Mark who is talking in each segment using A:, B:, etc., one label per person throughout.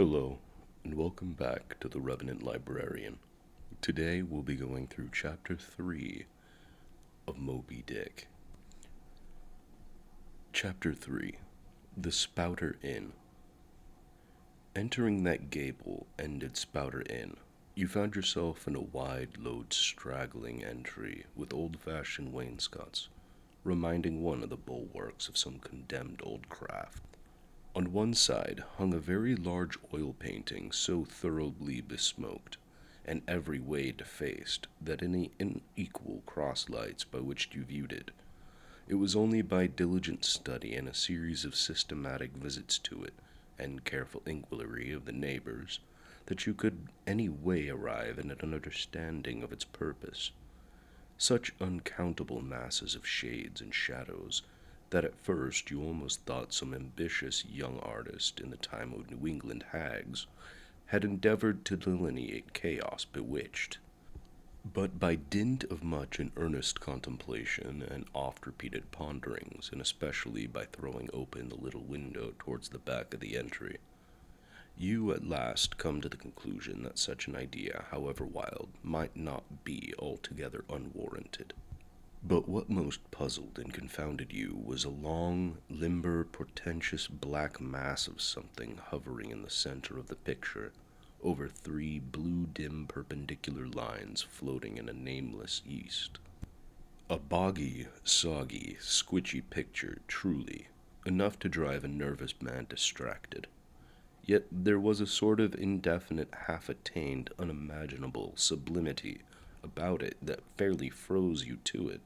A: Hello, and welcome back to the Revenant Librarian. Today we'll be going through Chapter 3 of Moby Dick. Chapter 3 The Spouter Inn. Entering that gable-ended Spouter Inn, you found yourself in a wide, low, straggling entry with old-fashioned wainscots, reminding one of the bulwarks of some condemned old craft. On one side hung a very large oil painting so thoroughly besmoked, and every way defaced, that in the unequal cross-lights by which you viewed it, it was only by diligent study and a series of systematic visits to it, and careful inquiry of the neighbors, that you could any way arrive at an understanding of its purpose. Such uncountable masses of shades and shadows that at first you almost thought some ambitious young artist in the time of New England hags had endeavored to delineate chaos bewitched. But by dint of much and earnest contemplation and oft-repeated ponderings, and especially by throwing open the little window towards the back of the entry, you at last come to the conclusion that such an idea, however wild, might not be altogether unwarranted. But what most puzzled and confounded you was a long, limber, portentous black mass of something hovering in the center of the picture, over three blue dim perpendicular lines floating in a nameless east. A boggy, soggy, squitchy picture, truly, enough to drive a nervous man distracted. Yet there was a sort of indefinite, half-attained, unimaginable sublimity about it that fairly froze you to it,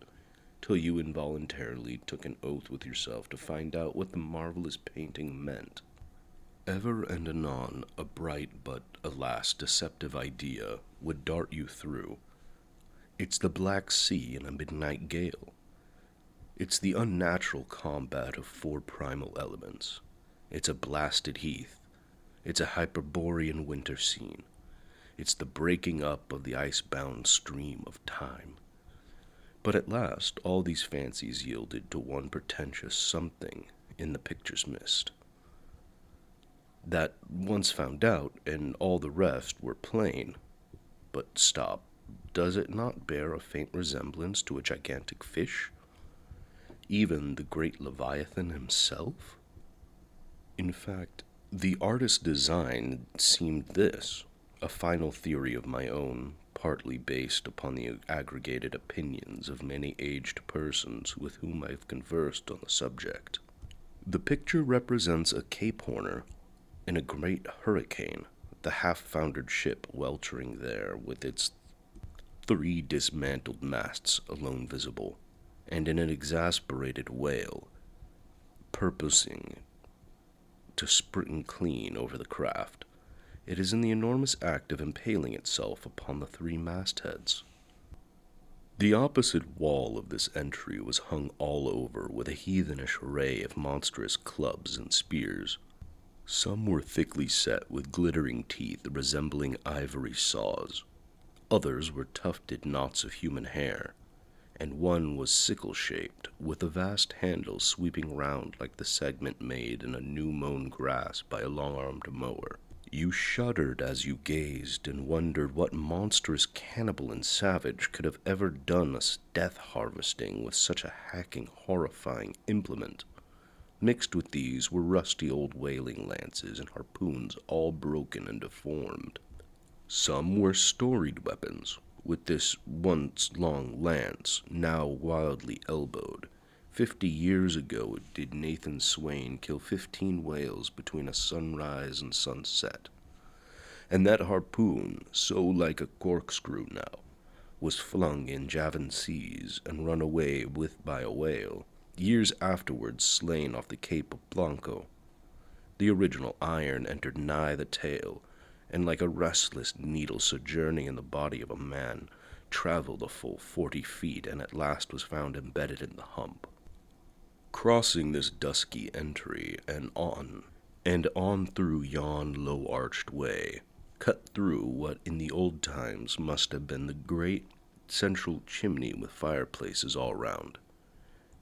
A: till you involuntarily took an oath with yourself to find out what the marvelous painting meant. Ever and anon a bright but, alas, deceptive idea would dart you through. It's the Black Sea in a midnight gale. It's the unnatural combat of four primal elements. It's a blasted heath. It's a Hyperborean winter scene. It's the breaking up of the ice-bound stream of time. But at last all these fancies yielded to one pretentious something in the picture's mist. That once found out, and all the rest were plain. But stop, does it not bear a faint resemblance to a gigantic fish? Even the great Leviathan himself? In fact, the artist's design seemed this, a final theory of my own, partly based upon the aggregated opinions of many aged persons with whom I have conversed on the subject. The picture represents a Cape Horner in a great hurricane, the half-foundered ship weltering there with its three dismantled masts alone visible, and in an exasperated whale, purposing to spring clean over the craft. It is in the enormous act of impaling itself upon the three mastheads. The opposite wall of this entry was hung all over with a heathenish array of monstrous clubs and spears. Some were thickly set with glittering teeth resembling ivory saws. Others were tufted knots of human hair, and one was sickle-shaped, with a vast handle sweeping round like the segment made in a new-mown grass by a long-armed mower. You shuddered as you gazed, and wondered what monstrous cannibal and savage could have ever done us death-harvesting with such a hacking, horrifying implement. Mixed with these were rusty old whaling lances and harpoons all broken and deformed. Some were storied weapons, with this once long lance, now wildly elbowed. 50 years ago did Nathan Swain kill 15 whales between a sunrise and sunset. And that harpoon, so like a corkscrew now, was flung in Javan seas and run away with by a whale, years afterwards slain off the Cape of Blanco. The original iron entered nigh the tail, and like a restless needle sojourning in the body of a man, traveled a full 40 feet, and at last was found embedded in the hump. Crossing this dusky entry, and on through yon low-arched way, cut through what in the old times must have been the great central chimney with fireplaces all round,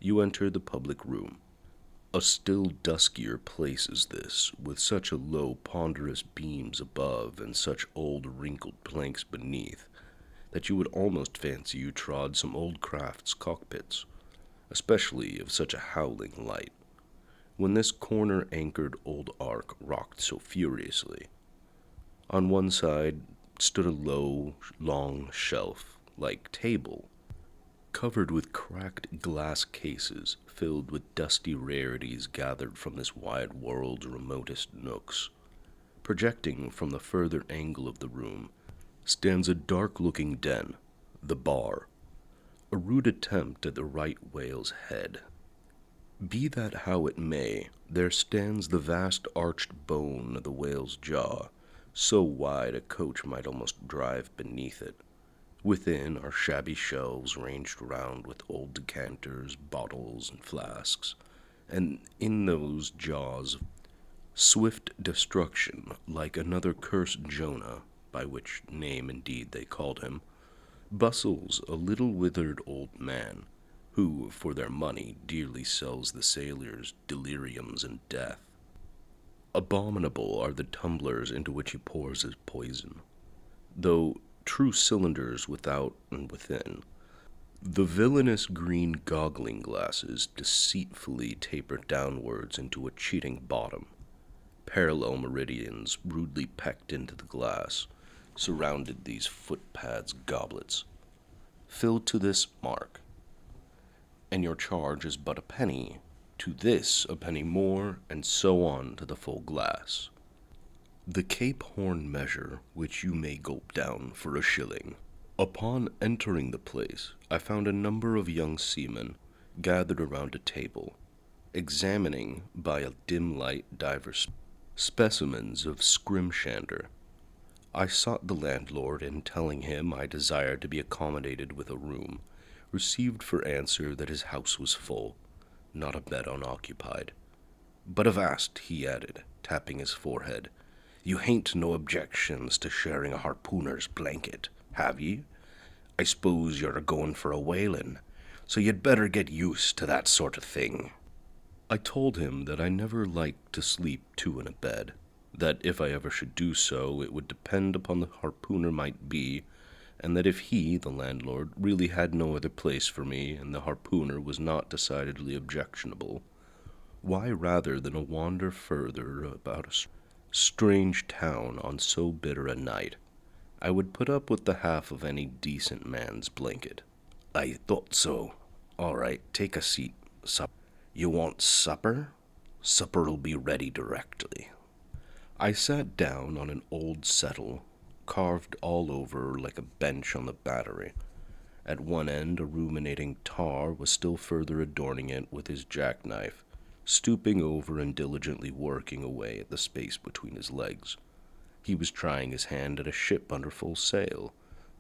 A: you enter the public room. A still duskier place is this, with such a low, ponderous beams above and such old, wrinkled planks beneath, that you would almost fancy you trod some old craft's cockpits, especially of such a howling light, when this corner-anchored old ark rocked so furiously. On one side stood a low, long shelf-like table, covered with cracked glass cases filled with dusty rarities gathered from this wide world's remotest nooks. Projecting from the further angle of the room stands a dark-looking den, the bar, a rude attempt at the right whale's head. Be that how it may, there stands the vast arched bone of the whale's jaw, so wide a coach might almost drive beneath it. Within are shabby shelves ranged round with old decanters, bottles, and flasks, and in those jaws swift destruction, like another cursed Jonah, by which name indeed they called him, bustles a little withered old man, who for their money dearly sells the sailors deliriums and death. Abominable are the tumblers into which he pours his poison, though true cylinders without and within. The villainous green goggling glasses deceitfully taper downwards into a cheating bottom. Parallel meridians rudely pecked into the glass surrounded these footpads goblets. Filled to this mark, and your charge is but a penny, to this a penny more, and so on to the full glass. The Cape Horn measure, which you may gulp down for a shilling. Upon entering the place, I found a number of young seamen gathered around a table, examining by a dim light divers specimens of scrimshander. I sought the landlord, and telling him I desired to be accommodated with a room, received for answer that his house was full, not a bed unoccupied. But avast, he added, tapping his forehead, you hain't no objections to sharing a harpooner's blanket, have ye? I s'pose you're a-goin' for a whalin', so you'd better get used to that sort of thing. I told him that I never liked to sleep two in a bed, that if I ever should do so, it would depend upon the harpooner might be, and that if he, the landlord, really had no other place for me, and the harpooner was not decidedly objectionable, why rather than a wander further about a strange town on so bitter a night, I would put up with the half of any decent man's blanket. I thought so. All right, take a seat. You want supper? Supper'll be ready directly. I sat down on an old settle, carved all over like a bench on the battery. At one end, a ruminating tar was still further adorning it with his jackknife, stooping over and diligently working away at the space between his legs. He was trying his hand at a ship under full sail,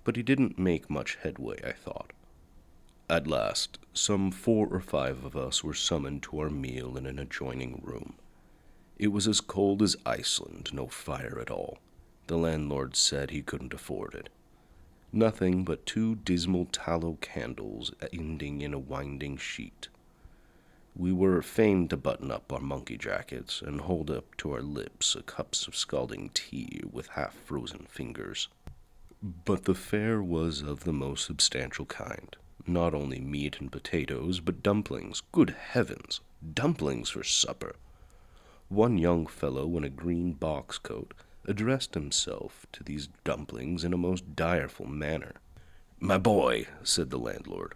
A: but he didn't make much headway, I thought. At last, some 4 or 5 of us were summoned to our meal in an adjoining room. It was as cold as Iceland, no fire at all. The landlord said he couldn't afford it. Nothing but 2 dismal tallow candles ending in a winding sheet. We were fain to button up our monkey jackets and hold up to our lips cups of scalding tea with half-frozen fingers. But the fare was of the most substantial kind. Not only meat and potatoes, but dumplings. Good heavens! Dumplings for supper! One young fellow in a green box coat addressed himself to these dumplings in a most direful manner. "My boy," said the landlord,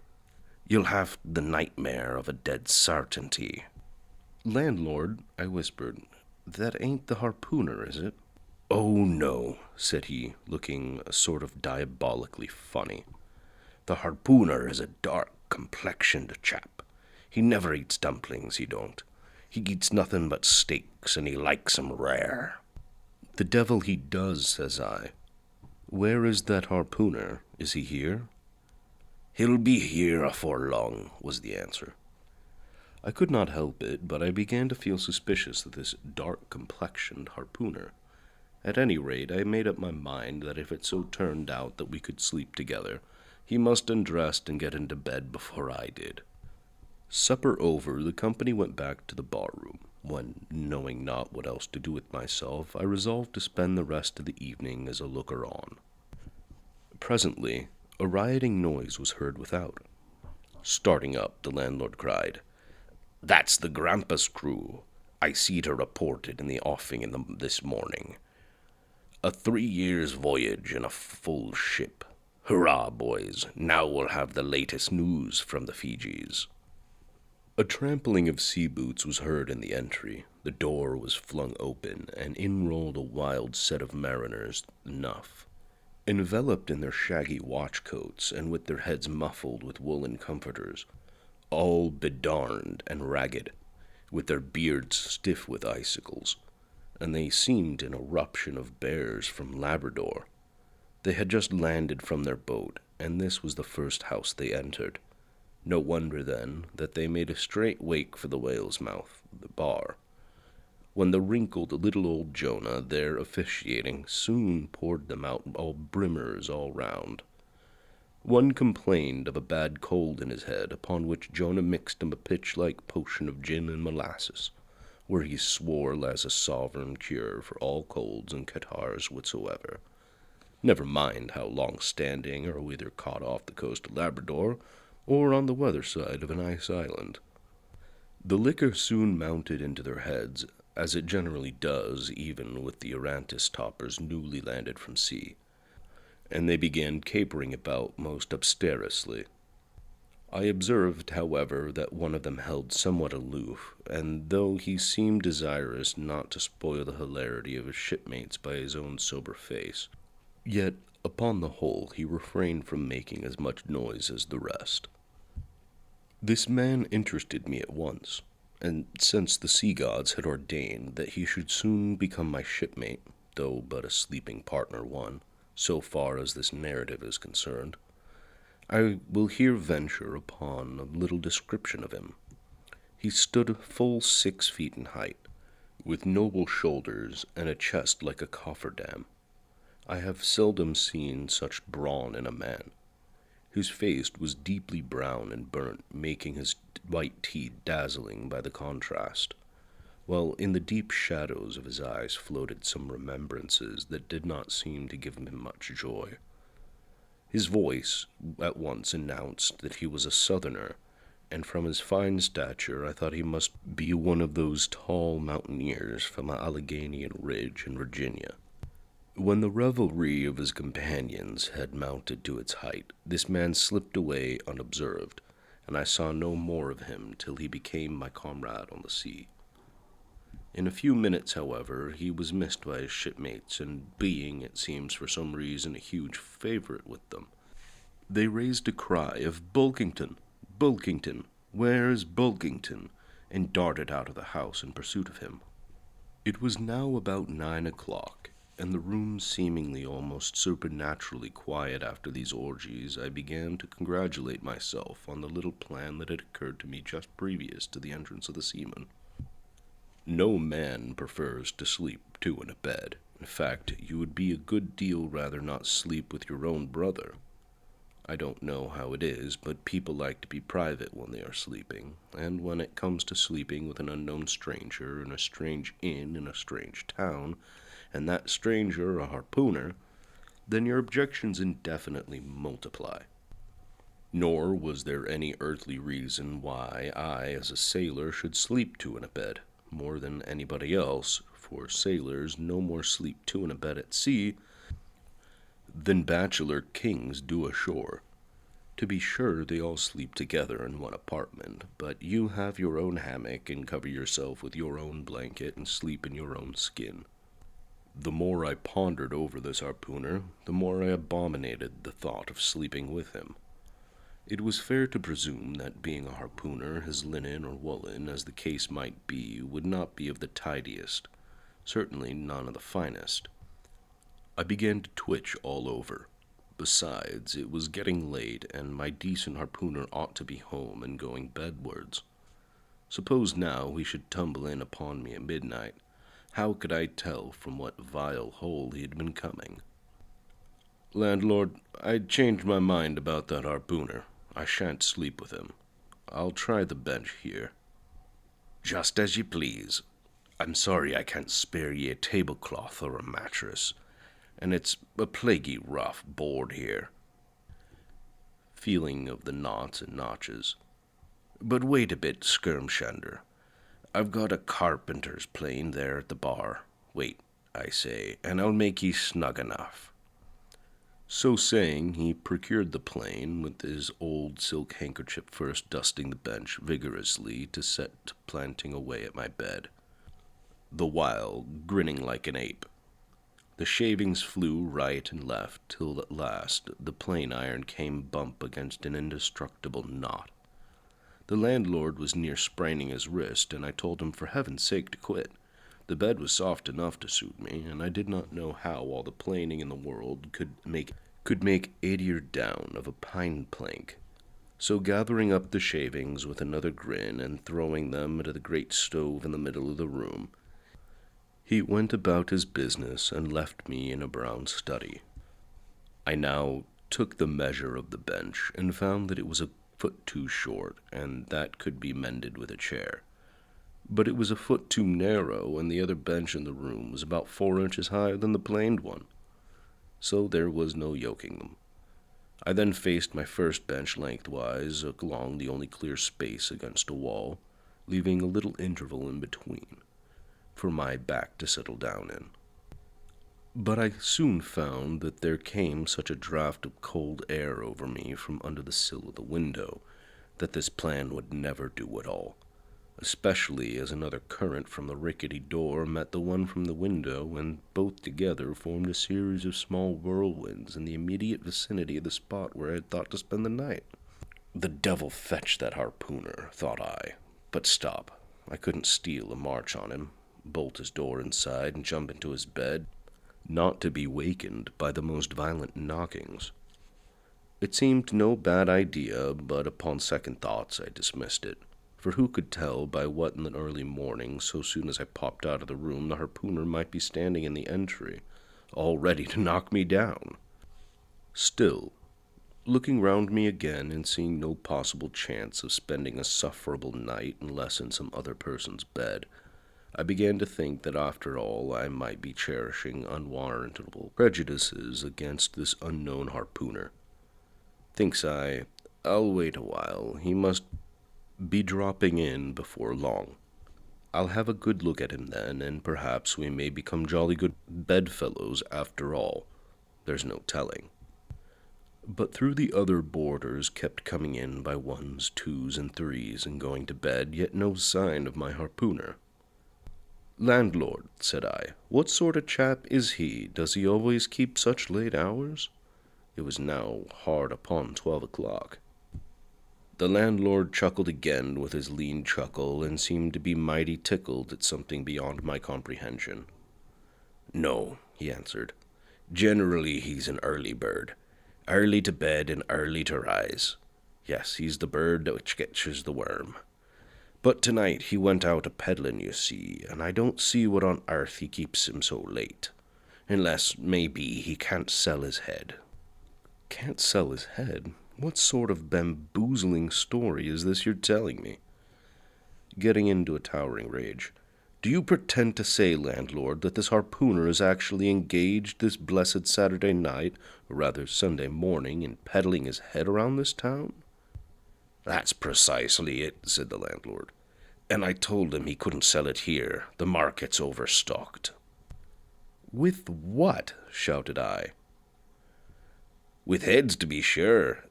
A: "you'll have the nightmare of a dead sartainty." "Landlord," I whispered, "that ain't the harpooner, is it?" "Oh, no," said he, looking a sort of diabolically funny. "The harpooner is a dark-complexioned chap. He never eats dumplings, he don't. He eats nothing but steaks, and he likes 'em rare." "The devil he does," says I. "Where is that harpooner? Is he here?" "He'll be here afore long," was the answer. I could not help it, but I began to feel suspicious of this dark-complexioned harpooner. At any rate, I made up my mind that if it so turned out that we could sleep together, he must undress and get into bed before I did. Supper over, the company went back to the bar-room, when, knowing not what else to do with myself, I resolved to spend the rest of the evening as a looker-on. Presently, a rioting noise was heard without. Starting up, the landlord cried, "That's the Grampus crew. I see'd her reported in the offing this morning. A 3 years' voyage and a full ship. Hurrah, boys, now we'll have the latest news from the Fijis." A trampling of sea boots was heard in the entry. The door was flung open, and in rolled a wild set of mariners enough, enveloped in their shaggy watch coats, and with their heads muffled with woolen comforters, all bedarned and ragged, with their beards stiff with icicles, and they seemed an eruption of bears from Labrador. They had just landed from their boat, and this was the first house they entered. No wonder, then, that they made a straight wake for the whale's mouth, the bar, when the wrinkled little old Jonah, there officiating, soon poured them out all brimmers all round. One complained of a bad cold in his head, upon which Jonah mixed him a pitch-like potion of gin and molasses, where he swore as a sovereign cure for all colds and catarrhs whatsoever. Never mind how long-standing, or whether caught off the coast of Labrador, or on the weather side of an ice island. The liquor soon mounted into their heads, as it generally does even with the Arantis toppers newly landed from sea, and they began capering about most obstreperously. I observed, however, that one of them held somewhat aloof, and though he seemed desirous not to spoil the hilarity of his shipmates by his own sober face, yet, upon the whole, he refrained from making as much noise as the rest. This man interested me at once, and since the sea gods had ordained that he should soon become my shipmate, though but a sleeping partner one, so far as this narrative is concerned, I will here venture upon a little description of him. He stood full 6 feet in height, with noble shoulders and a chest like a cofferdam. I have seldom seen such brawn in a man. His face was deeply brown and burnt, making his white teeth dazzling by the contrast, while in the deep shadows of his eyes floated some remembrances that did not seem to give him much joy. His voice at once announced that he was a southerner, and from his fine stature I thought he must be one of those tall mountaineers from an Alleghanian ridge in Virginia. When the revelry of his companions had mounted to its height, this man slipped away unobserved, and I saw no more of him till he became my comrade on the sea. In a few minutes, however, he was missed by his shipmates, and being, it seems, for some reason, a huge favorite with them, they raised a cry of "Bulkington! Bulkington! Where is Bulkington?" and darted out of the house in pursuit of him. It was now about 9 o'clock, and the room seemingly almost supernaturally quiet after these orgies. I began to congratulate myself on the little plan that had occurred to me just previous to the entrance of the seaman. No man prefers to sleep two in a bed. In fact, you would be a good deal rather not sleep with your own brother. I don't know how it is, but people like to be private when they are sleeping, and when it comes to sleeping with an unknown stranger in a strange inn in a strange town, and that stranger a harpooner, then your objections indefinitely multiply. Nor was there any earthly reason why I, as a sailor, should sleep two in a bed, more than anybody else, for sailors no more sleep two in a bed at sea than bachelor kings do ashore. To be sure, they all sleep together in one apartment, but you have your own hammock and cover yourself with your own blanket and sleep in your own skin. The more I pondered over this harpooner, the more I abominated the thought of sleeping with him. It was fair to presume that, being a harpooner, his linen or woolen, as the case might be, would not be of the tidiest, certainly none of the finest. I began to twitch all over. Besides, it was getting late, and my decent harpooner ought to be home and going bedwards. Suppose now he should tumble in upon me at midnight. How could I tell from what vile hole he had been coming? "Landlord, I changed my mind about that harpooner. I shan't sleep with him." I'll try the bench here." "Just as you please. I'm sorry I can't spare ye a tablecloth or a mattress, and it's a plaguey rough board here." Feeling of the knots and notches. "But wait a bit, Skirmshander. I've got a carpenter's plane there at the bar. Wait, I say, and I'll make ye snug enough." So saying, he procured the plane, with his old silk handkerchief first dusting the bench vigorously to set to planting away at my bed, the while grinning like an ape. The shavings flew right and left, till at last the plane iron came bump against an indestructible knot. The landlord was near spraining his wrist, and I told him for heaven's sake to quit. The bed was soft enough to suit me, and I did not know how all the planing in the world could make eightier down of a pine plank. So gathering up the shavings with another grin and throwing them into the great stove in the middle of the room, he went about his business and left me in a brown study. I now took the measure of the bench and found that it was a foot too short, and that could be mended with a chair. But it was a foot too narrow, and the other bench in the room was about 4 inches higher than the planed one. So there was no yoking them. I then faced my first bench lengthwise along the only clear space against a wall, leaving a little interval in between for my back to settle down in. But I soon found that there came such a draught of cold air over me from under the sill of the window that this plan would never do at all, especially as another current from the rickety door met the one from the window, and both together formed a series of small whirlwinds in the immediate vicinity of the spot where I had thought to spend the night. The devil fetch that harpooner, thought I. But stop. I couldn't steal a march on him, bolt his door inside, and jump into his bed, not to be wakened by the most violent knockings. It seemed no bad idea, but upon second thoughts I dismissed it. For who could tell by what in the early morning, so soon as I popped out of the room, the harpooner might be standing in the entry, all ready to knock me down. Still, looking round me again and seeing no possible chance of spending a sufferable night unless in some other person's bed, I began to think that after all I might be cherishing unwarrantable prejudices against this unknown harpooner. Thinks I, I'll wait a while. He must be dropping in before long. I'll have a good look at him then, and perhaps we may become jolly good bedfellows after all. There's no telling. But through the other boarders kept coming in by ones, twos, and threes, and going to bed, yet no sign of my harpooner. "Landlord," said I, "what sort of chap is he? Does he always keep such late hours?" It was now hard upon 12 o'clock. The landlord chuckled again with his lean chuckle, and seemed to be mighty tickled at something beyond my comprehension. "No," he answered. "Generally he's an early bird. Early to bed and early to rise. Yes, he's the bird which catches the worm. But tonight he went out a-peddling, you see, and I don't see what on earth he keeps him so late. Unless, maybe, he can't sell his head." "Can't sell his head? What sort of bamboozling story is this you're telling me?" Getting into a towering rage. "Do you pretend to say, landlord, that this harpooner is actually engaged this blessed Saturday night, or rather Sunday morning, in peddling his head around this town?" "That's precisely it," said the landlord. "And I told him he couldn't sell it here. The market's overstocked." "With what?" shouted I. "With heads, to be sure.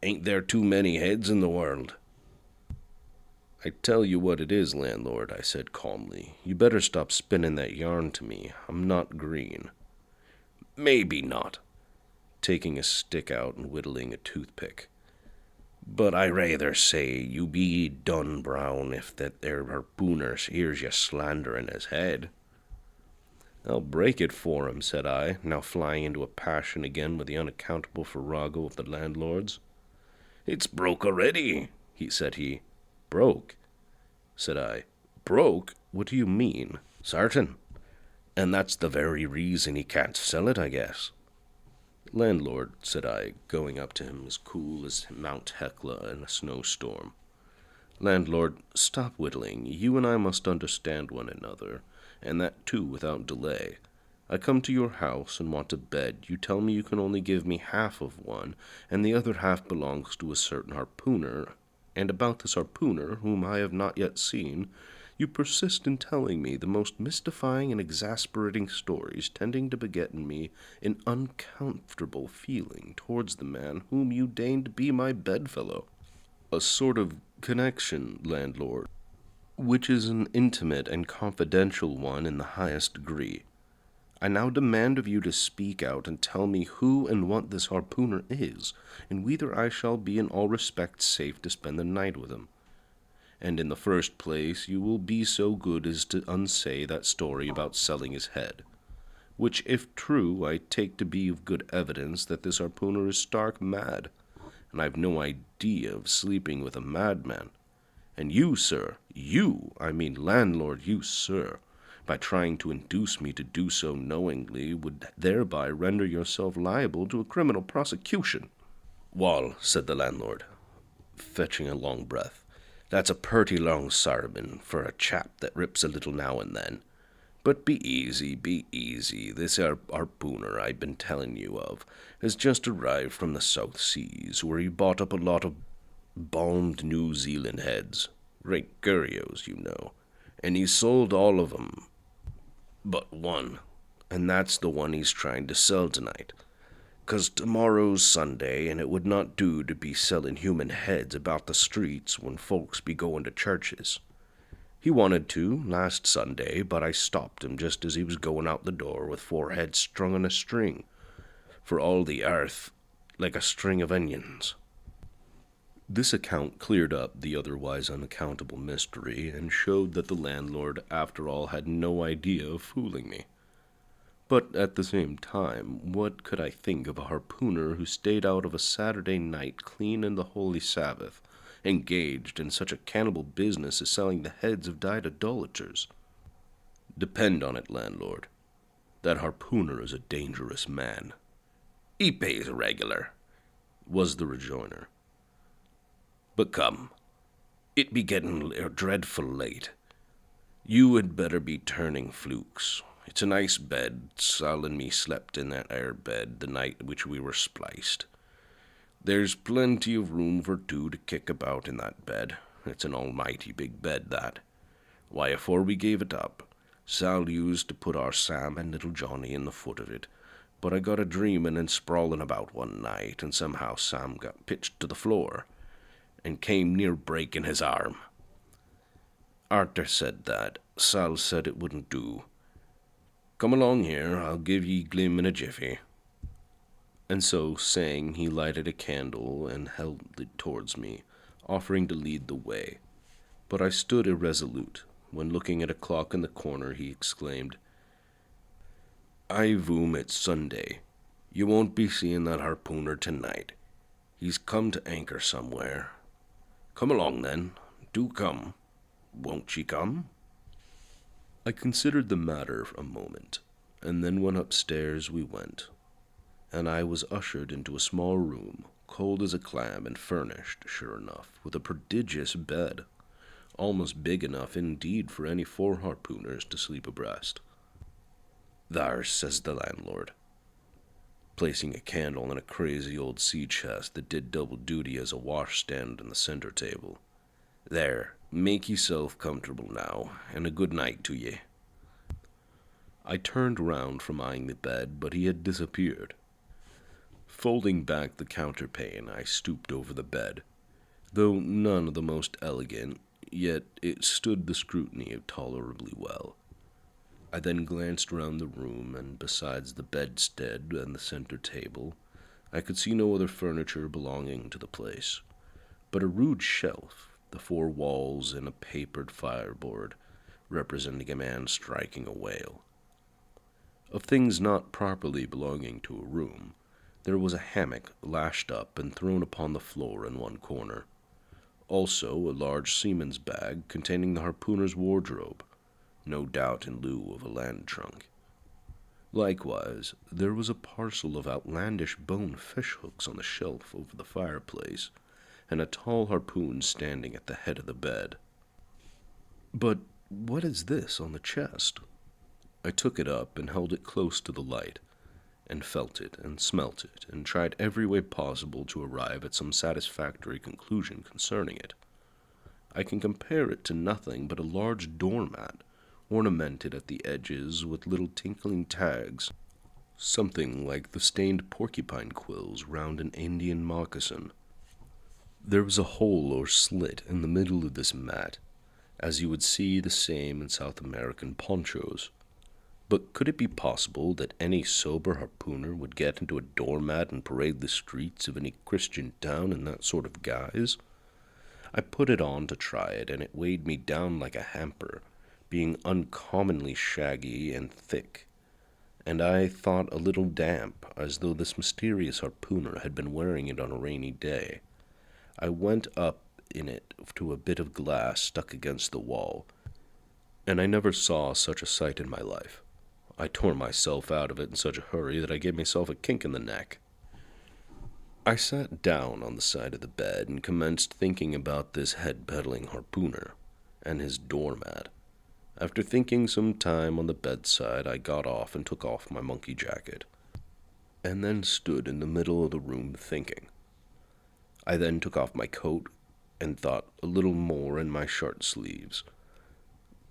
A: Ain't there too many heads in the world?" "I tell you what it is, landlord," I said calmly. "You better stop spinning that yarn to me. I'm not green." "Maybe not," taking a stick out and whittling a toothpick. "But I rather say you be done brown if that there harpooner hears you slandering his head." "I'll break it for him," said I, now flying into a passion again with the unaccountable farrago of the landlords. "It's broke already," said he. "Broke?" said I. "Broke? What do you mean?" "Sartain. And that's the very reason he can't sell it, I guess." "Landlord," said I, going up to him as cool as Mount Hecla in a snowstorm, Landlord, stop whittling. You and I must understand one another, and that too without delay. I come to your house and want a bed. You tell me you can only give me half of one, and the other half belongs to a certain harpooner. And about this harpooner, whom I have not yet seen, you persist in telling me the most mystifying and exasperating stories, tending to beget in me an uncomfortable feeling towards the man whom you deign to be my bedfellow. A sort of connection, landlord, which is an intimate and confidential one in the highest degree. I now demand of you to speak out and tell me who and what this harpooner is, and whether I shall be in all respects safe to spend the night with him. And in the first place, you will be so good as to unsay that story about selling his head, which, if true, I take to be of good evidence that this harpooner is stark mad, and I've no idea of sleeping with a madman. And you, sir, I mean landlord, you, sir, by trying to induce me to do so knowingly, would thereby render yourself liable to a criminal prosecution. Wall, said the landlord, fetching a long breath, that's a purty long sarmon for a chap that rips a little now and then. But be easy, be easy. This harpooner I've been telling you of has just arrived from the South Seas, where he bought up a lot of balmed New Zealand heads, great curios, you know, and he sold all of 'em but one, and that's the one he's trying to sell tonight. 'Cause tomorrow's Sunday, and it would not do to be selling human heads about the streets when folks be going to churches. He wanted to last Sunday, but I stopped him just as he was going out the door with 4 heads strung on a string, for all the earth like a string of onions. This account cleared up the otherwise unaccountable mystery, and showed that the landlord, after all, had no idea of fooling me. But at the same time, what could I think of a harpooner who stayed out of a Saturday night clean in the holy Sabbath, engaged in such a cannibal business as selling the heads of died idolaters? Depend on it, landlord, that harpooner is a dangerous man. He pays regular, was the rejoinder. But come, it be getting dreadful late. You had better be turning flukes. It's a nice bed. Sal and me slept in that air bed the night which we were spliced. There's plenty of room for 2 to kick about in that bed. It's an almighty big bed, that. Why, afore we gave it up, Sal used to put our Sam and little Johnny in the foot of it. But I got a dreamin' and sprawlin' about one night, and somehow Sam got pitched to the floor, and came near breaking his arm. Arthur said that. Sal said it wouldn't do. Come along here, I'll give ye glim in a jiffy. And so saying, he lighted a candle and held it towards me, offering to lead the way. But I stood irresolute, when looking at a clock in the corner, he exclaimed, I voom it's Sunday. You won't be seeing that harpooner tonight. He's come to anchor somewhere. Come along, then. Do come. Won't she come? I considered the matter a moment, and then went upstairs we went, and I was ushered into a small room, cold as a clam and furnished, sure enough, with a prodigious bed, almost big enough indeed for any 4 harpooners to sleep abreast. Thar, says the landlord, placing a candle in a crazy old sea chest that did double duty as a washstand in the center table. There, make yourself comfortable now, and a good night to ye. I turned round from eyeing the bed, but he had disappeared. Folding back the counterpane, I stooped over the bed. Though none of the most elegant, yet it stood the scrutiny tolerably well. I then glanced round the room, and besides the bedstead and the center table, I could see no other furniture belonging to the place, but a rude shelf, the 4 walls, and a papered fireboard, representing a man striking a whale. Of things not properly belonging to a room, there was a hammock lashed up and thrown upon the floor in one corner. Also a large seaman's bag containing the harpooner's wardrobe, no doubt in lieu of a land trunk. Likewise, there was a parcel of outlandish bone fish hooks on the shelf over the fireplace, and a tall harpoon standing at the head of the bed. But what is this on the chest? I took it up and held it close to the light, and felt it and smelt it, and tried every way possible to arrive at some satisfactory conclusion concerning it. I can compare it to nothing but a large doormat, ornamented at the edges with little tinkling tags, something like the stained porcupine quills round an Indian moccasin. There was a hole or slit in the middle of this mat, as you would see the same in South American ponchos. But could it be possible that any sober harpooner would get into a doormat and parade the streets of any Christian town in that sort of guise? I put it on to try it, and it weighed me down like a hamper, being uncommonly shaggy and thick, and I thought a little damp, as though this mysterious harpooner had been wearing it on a rainy day. I went up in it to a bit of glass stuck against the wall, and I never saw such a sight in my life. I tore myself out of it in such a hurry that I gave myself a kink in the neck. I sat down on the side of the bed and commenced thinking about this head-peddling harpooner and his doormat. After thinking some time on the bedside, I got off and took off my monkey jacket, and then stood in the middle of the room thinking. I then took off my coat and thought a little more in my shirt sleeves,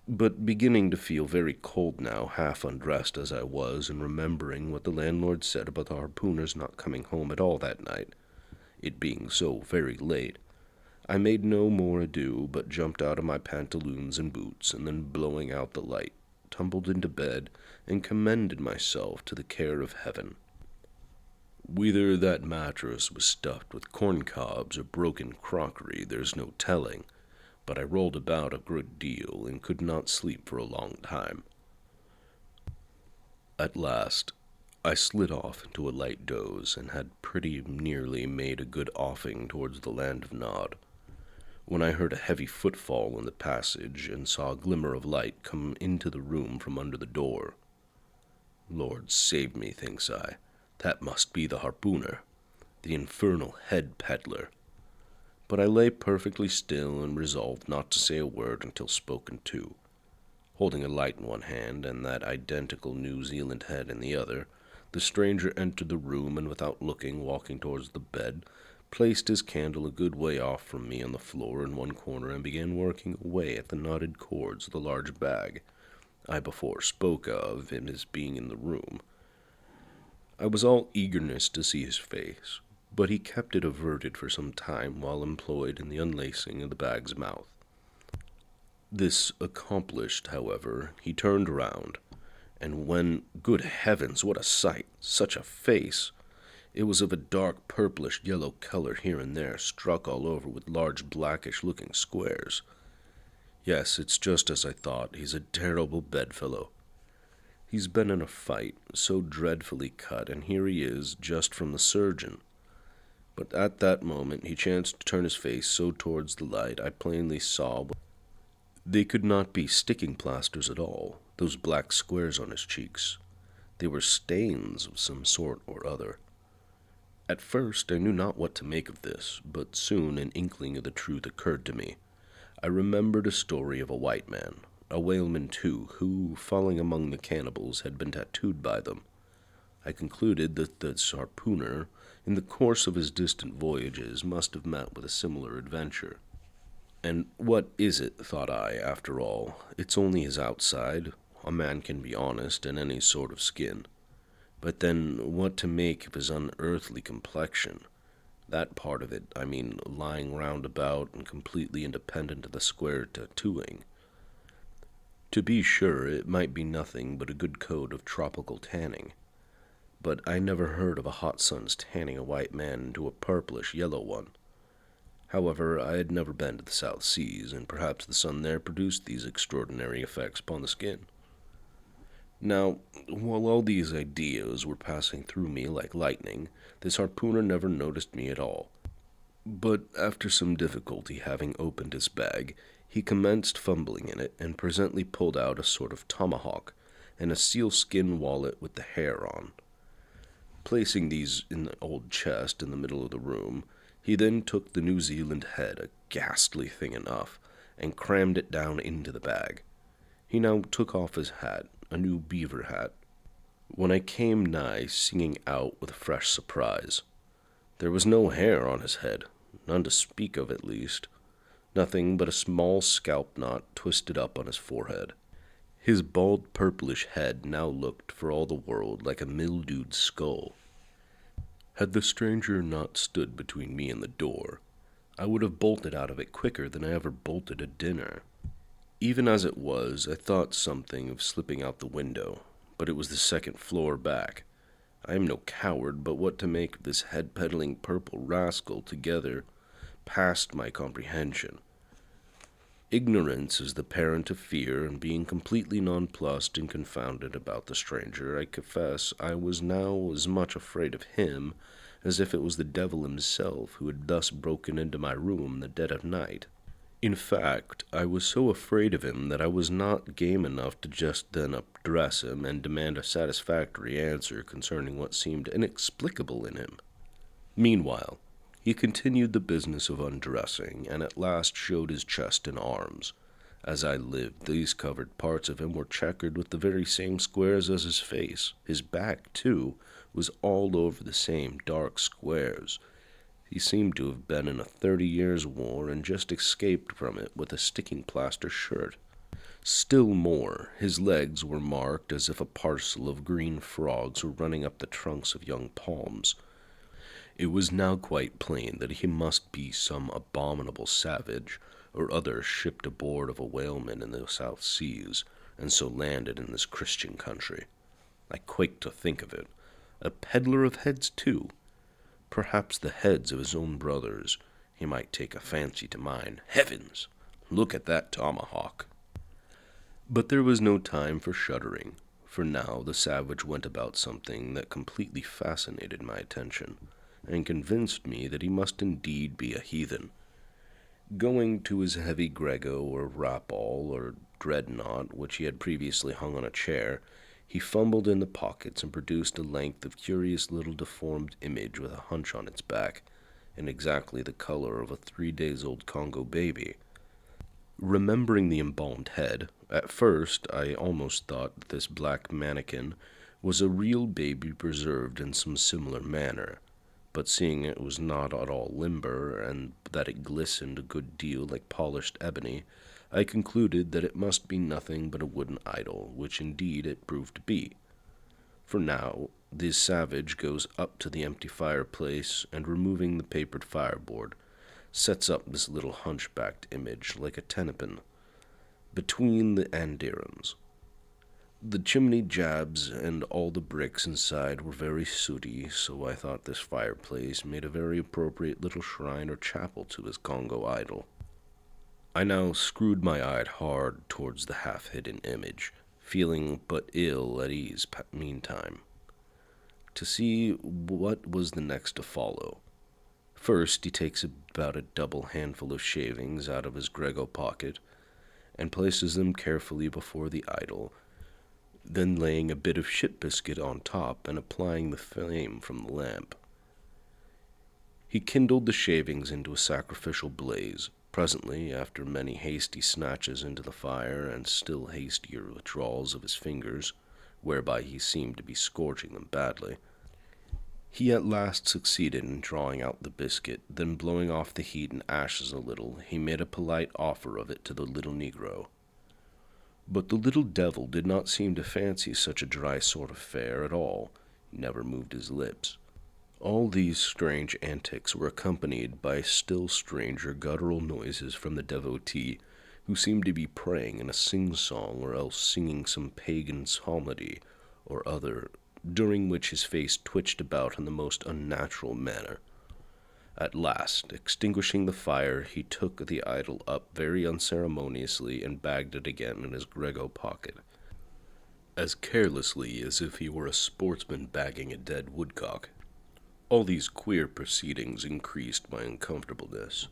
A: but beginning to feel very cold now, half undressed as I was, and remembering what the landlord said about the harpooner's not coming home at all that night, it being so very late, I made no more ado, but jumped out of my pantaloons and boots, and then blowing out the light, tumbled into bed, and commended myself to the care of heaven. Whether that mattress was stuffed with corn cobs or broken crockery, there's no telling, but I rolled about a good deal and could not sleep for a long time. At last, I slid off into a light doze and had pretty nearly made a good offing towards the land of Nod, when I heard a heavy footfall in the passage and saw a glimmer of light come into the room from under the door. Lord save me, thinks I, that must be the harpooner, the infernal head peddler. But I lay perfectly still and resolved not to say a word until spoken to. Holding a light in one hand and that identical New Zealand head in the other, the stranger entered the room and without looking, walking towards the bed, placed his candle a good way off from me on the floor in one corner and began working away at the knotted cords of the large bag I before spoke of him as being in the room. I was all eagerness to see his face, but he kept it averted for some time while employed in the unlacing of the bag's mouth. This accomplished, however, he turned round, and when, good heavens, what a sight! Such a face! It was of a dark purplish yellow color here and there, struck all over with large blackish-looking squares. Yes, it's just as I thought. He's a terrible bedfellow. He's been in a fight, so dreadfully cut, and here he is, just from the surgeon. But at that moment he chanced to turn his face so towards the light, I plainly saw they could not be sticking plasters at all, those black squares on his cheeks. They were stains of some sort or other. At first I knew not what to make of this, but soon an inkling of the truth occurred to me. I remembered a story of a white man, a whaleman too, who, falling among the cannibals, had been tattooed by them. I concluded that this harpooner, in the course of his distant voyages, must have met with a similar adventure. And what is it, thought I, after all? It's only his outside. A man can be honest in any sort of skin. But then, what to make of his unearthly complexion? That part of it, I mean, lying round about and completely independent of the square tattooing. To be sure, it might be nothing but a good coat of tropical tanning. But I never heard of a hot sun's tanning a white man into a purplish yellow one. However, I had never been to the South Seas, and perhaps the sun there produced these extraordinary effects upon the skin. Now, while all these ideas were passing through me like lightning, this harpooner never noticed me at all. But after some difficulty having opened his bag, he commenced fumbling in it, and presently pulled out a sort of tomahawk, and a sealskin wallet with the hair on. Placing these in the old chest in the middle of the room, He then took the New Zealand head, a ghastly thing enough, and crammed it down into the bag. He now took off his hat, a new beaver hat, when I came nigh, singing out with fresh surprise. There was no hair on his head, none to speak of at least, nothing but a small scalp knot twisted up on his forehead. His bald purplish head now looked for all the world like a mildewed skull. Had the stranger not stood between me and the door, I would have bolted out of it quicker than I ever bolted a dinner. Even as it was, I thought something of slipping out the window, but it was the second floor back. I am no coward, but what to make of this head-peddling purple rascal together past my comprehension. Ignorance is the parent of fear, and being completely nonplussed and confounded about the stranger, I confess I was now as much afraid of him as if it was the devil himself who had thus broken into my room in the dead of night. In fact, I was so afraid of him that I was not game enough to just then address him and demand a satisfactory answer concerning what seemed inexplicable in him. Meanwhile, he continued the business of undressing, and at last showed his chest and arms. As I lived, these covered parts of him were checkered with the very same squares as his face. His back, too, was all over the same dark squares. He seemed to have been in a 30 years' war and just escaped from it with a sticking plaster shirt. Still more, his legs were marked as if a parcel of green frogs were running up the trunks of young palms. It was now quite plain that he must be some abominable savage or other shipped aboard of a whaleman in the South Seas, and so landed in this Christian country. I quaked to think of it. A peddler of heads, too. Perhaps the heads of his own brothers. He might take a fancy to mine. Heavens! Look at that tomahawk! But there was no time for shuddering, for now the savage went about something that completely fascinated my attention, and convinced me that he must indeed be a heathen. Going to his heavy grego or rapall or dreadnought, which he had previously hung on a chair, he fumbled in the pockets and produced a length of curious little deformed image with a hunch on its back, and exactly the color of a 3 days-old Congo baby. Remembering the embalmed head, at first I almost thought that this black mannequin was a real baby preserved in some similar manner, but seeing it was not at all limber, and that it glistened a good deal like polished ebony, I concluded that it must be nothing but a wooden idol, which indeed it proved to be. For now, this savage goes up to the empty fireplace, and removing the papered fireboard, sets up this little hunchbacked image like a tenepin between the andirons. The chimney jabs and all the bricks inside were very sooty, so I thought this fireplace made a very appropriate little shrine or chapel to his Congo idol. I now screwed my eye hard towards the half-hidden image, feeling but ill at ease meantime, to see what was the next to follow. First, he takes about a double handful of shavings out of his grego pocket, and places them carefully before the idol, then laying a bit of shit biscuit on top and applying the flame from the lamp. He kindled the shavings into a sacrificial blaze. Presently, after many hasty snatches into the fire and still hastier withdrawals of his fingers, whereby he seemed to be scorching them badly, he at last succeeded in drawing out the biscuit. Then blowing off the heat and ashes a little, he made a polite offer of it to the little negro. But the little devil did not seem to fancy such a dry sort of fare at all. He never moved his lips. All these strange antics were accompanied by still stranger guttural noises from the devotee, who seemed to be praying in a sing-song or else singing some pagan psalmody or other, during which his face twitched about in the most unnatural manner. At last, extinguishing the fire, he took the idol up very unceremoniously and bagged it again in his grego pocket, as carelessly as if he were a sportsman bagging a dead woodcock. All these queer proceedings increased my uncomfortableness,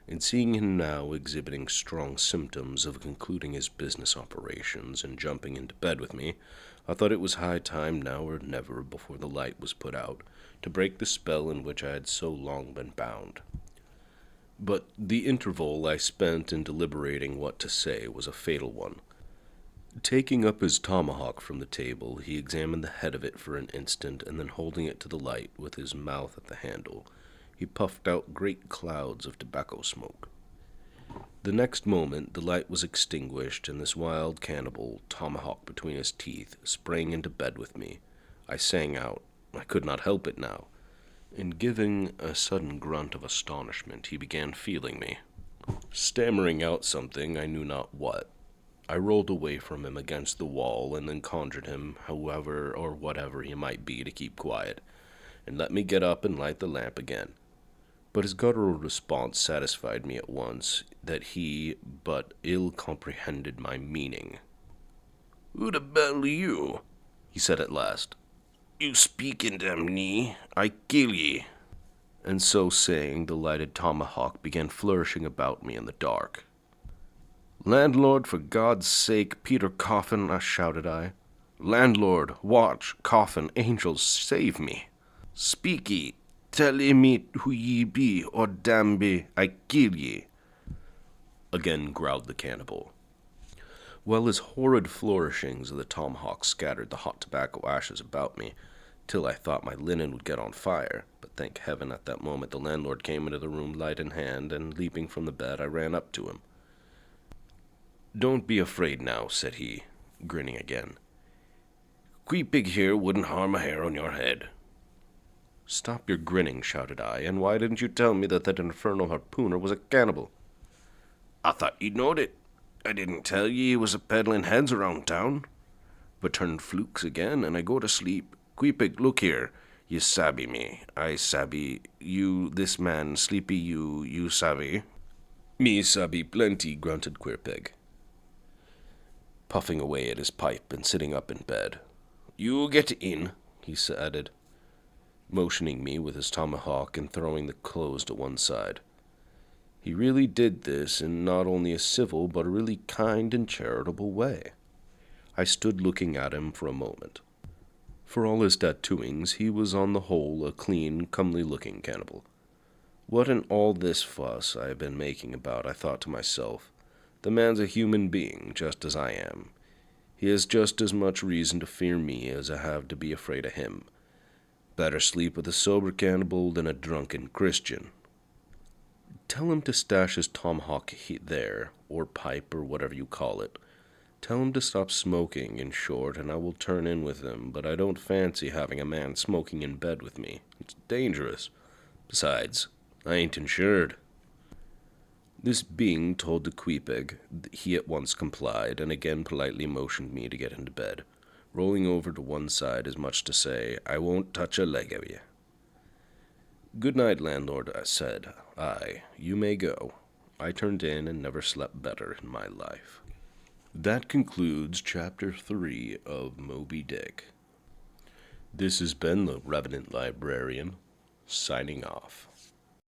A: and seeing him now exhibiting strong symptoms of concluding his business operations and jumping into bed with me, I thought it was high time now or never, before the light was put out, to break the spell in which I had so long been bound. But the interval I spent in deliberating what to say was a fatal one. Taking up his tomahawk from the table, he examined the head of it for an instant, and then holding it to the light with his mouth at the handle, he puffed out great clouds of tobacco smoke. The next moment the light was extinguished, and this wild cannibal, tomahawk between his teeth, sprang into bed with me. I sang out. I could not help it now. And giving a sudden grunt of astonishment, he began feeling me, stammering out something I knew not what. I rolled away from him against the wall, and then conjured him, however or whatever he might be, to keep quiet, and let me get up and light the lamp again. But his guttural response satisfied me at once that he but ill comprehended my meaning. "Who the bell are you?" he said at last. "You speak in damn knee, I kill ye." And so saying, the lighted tomahawk began flourishing about me in the dark. "Landlord, for God's sake, Peter Coffin," shouted I. "Landlord, watch, coffin, angels, save me. Speak ye, tell me who ye be, or damn be, I kill ye." Again growled the cannibal, while his horrid flourishings of the tomahawk scattered the hot tobacco ashes about me, till I thought my linen would get on fire. But thank heaven, at that moment the landlord came into the room, light in hand, and leaping from the bed, I ran up to him. "Don't be afraid now," said he, grinning again. "Queepig here wouldn't harm a hair on your head." "Stop your grinning," shouted I, "and why didn't you tell me that infernal harpooner was a cannibal?" "I thought you'd knowed it. I didn't tell ye he was a peddling heads around town. But turned flukes again, and I go to sleep. Queepig, look here. You sabby me. I sabby. You, this man, sleepy you sabby." "Me sabby plenty," grunted Queerpig, puffing away at his pipe and sitting up in bed. "You get in," he added, motioning me with his tomahawk and throwing the clothes to one side. He really did this in not only a civil but a really kind and charitable way. I stood looking at him for a moment. For all his tattooings, he was on the whole a clean, comely-looking cannibal. What in all this fuss I have been making about, I thought to myself. The man's a human being, just as I am. He has just as much reason to fear me as I have to be afraid of him. Better sleep with a sober cannibal than a drunken Christian. Tell him to stash his tomahawk there, or pipe, or whatever you call it. Tell him to stop smoking, in short, and I will turn in with him, but I don't fancy having a man smoking in bed with me. It's dangerous. Besides, I ain't insured. This being told to Queepig, he at once complied, and again politely motioned me to get into bed, rolling over to one side as much to say, "I won't touch a leg of ye." "Good night, landlord," I said. "Aye, you may go." I turned in and never slept better in my life. That concludes Chapter 3 of Moby Dick. This has been the Revenant Librarian, signing off.